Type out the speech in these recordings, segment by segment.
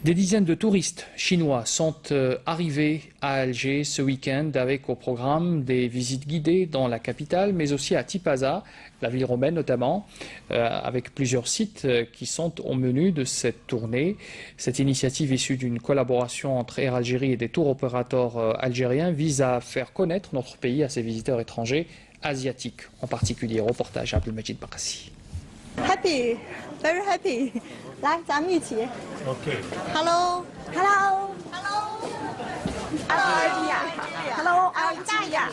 Des dizaines de touristes chinois sont arrivés à Alger ce week-end avec au programme des visites guidées dans la capitale, mais aussi à Tipaza, la ville romaine notamment, avec plusieurs sites qui sont au menu de cette tournée. Cette initiative issue d'une collaboration entre Air Algérie et des tours opérateurs algériens vise à faire connaître notre pays à ses visiteurs étrangers, asiatiques en particulier. Reportage Abdelmajid Bakassi. Happy, very happy. 来，咱们一起。OK。Hello, hello, hello. Hello, Algeria.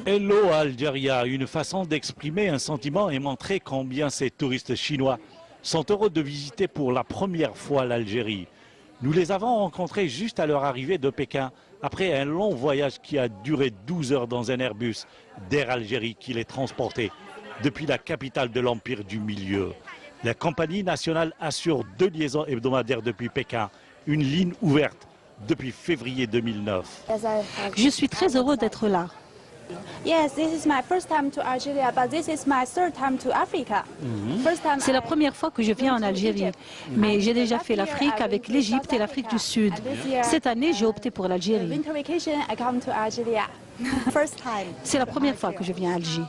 Hello Algeria, une façon d'exprimer un sentiment et montrer combien ces touristes chinois sont heureux de visiter pour la première fois l'Algérie. Nous les avons rencontrés juste à leur arrivée de Pékin, après un long voyage qui a duré 12 heures dans un Airbus d'Air Algérie qui les transportait depuis la capitale de l'Empire du Milieu. La compagnie nationale assure 2 liaisons hebdomadaires depuis Pékin, une ligne ouverte depuis février 2009. Je suis très heureux d'être là. C'est la première fois que je viens en Algérie, mais j'ai déjà fait l'Afrique avec l'Égypte et l'Afrique du Sud. Cette année, j'ai opté pour l'Algérie. C'est la première fois que je viens à Alger.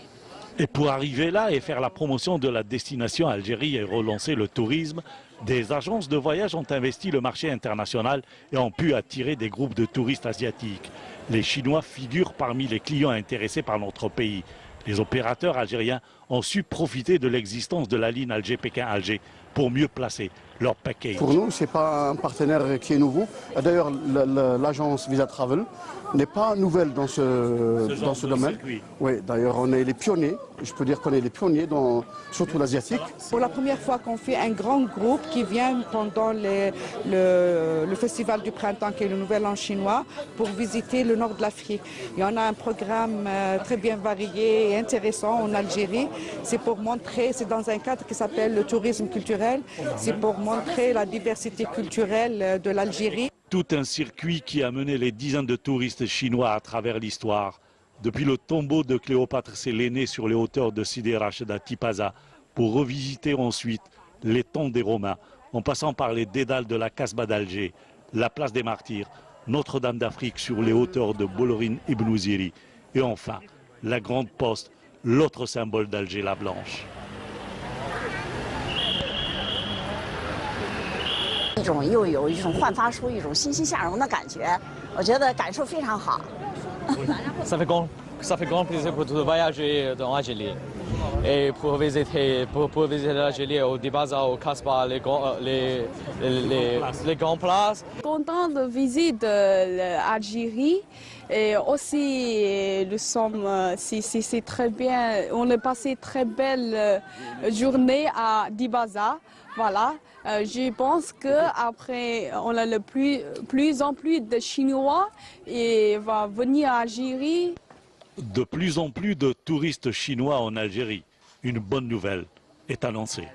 Et pour arriver là et faire la promotion de la destination Algérie et relancer le tourisme, des agences de voyage ont investi le marché international et ont pu attirer des groupes de touristes asiatiques. Les Chinois figurent parmi les clients intéressés par notre pays. Les opérateurs algériens ont su profiter de l'existence de la ligne Alger-Pékin-Alger pour mieux placer leur package. Pour nous, ce n'est pas un partenaire qui est nouveau. D'ailleurs, l'agence Visa Travel n'est pas nouvelle dans ce domaine. Oui, d'ailleurs, on est les pionniers. Je peux dire qu'on est les pionniers, surtout l'asiatique. Pour la première fois qu'on fait un grand groupe qui vient pendant le festival du printemps, qui est le Nouvel An chinois, pour visiter le nord de l'Afrique. Et on a un programme très bien varié et intéressant en Algérie. C'est pour montrer, c'est dans un cadre qui s'appelle le tourisme culturel. C'est pour montrer la diversité culturelle de l'Algérie. Tout un circuit qui a mené les dizaines de touristes chinois à travers l'histoire. Depuis le tombeau de Cléopâtre Sélénée sur les hauteurs de Sidi Rachid à Tipaza, pour revisiter ensuite les tombes des Romains, en passant par les dédales de la Casbah d'Alger, la place des Martyrs, Notre-Dame d'Afrique sur les hauteurs de Bolorin Ibn Ziri, et enfin la Grande Poste, l'autre symbole d'Alger, la Blanche. 又有一种焕发出一种欣欣向荣的感觉，我觉得感受非常好。Ça fait grand plaisir pour voyager dans l'Algérie et pour visiter l'Algérie au Tipaza, au Casbah, les grandes places. Content de visiter l'Algérie et aussi c'est très bien. On a passé très belle journée à Tipaza. Voilà, je pense qu'après, on a plus en plus de Chinois et va venir à Algérie. De plus en plus de touristes chinois en Algérie. Une bonne nouvelle est annoncée.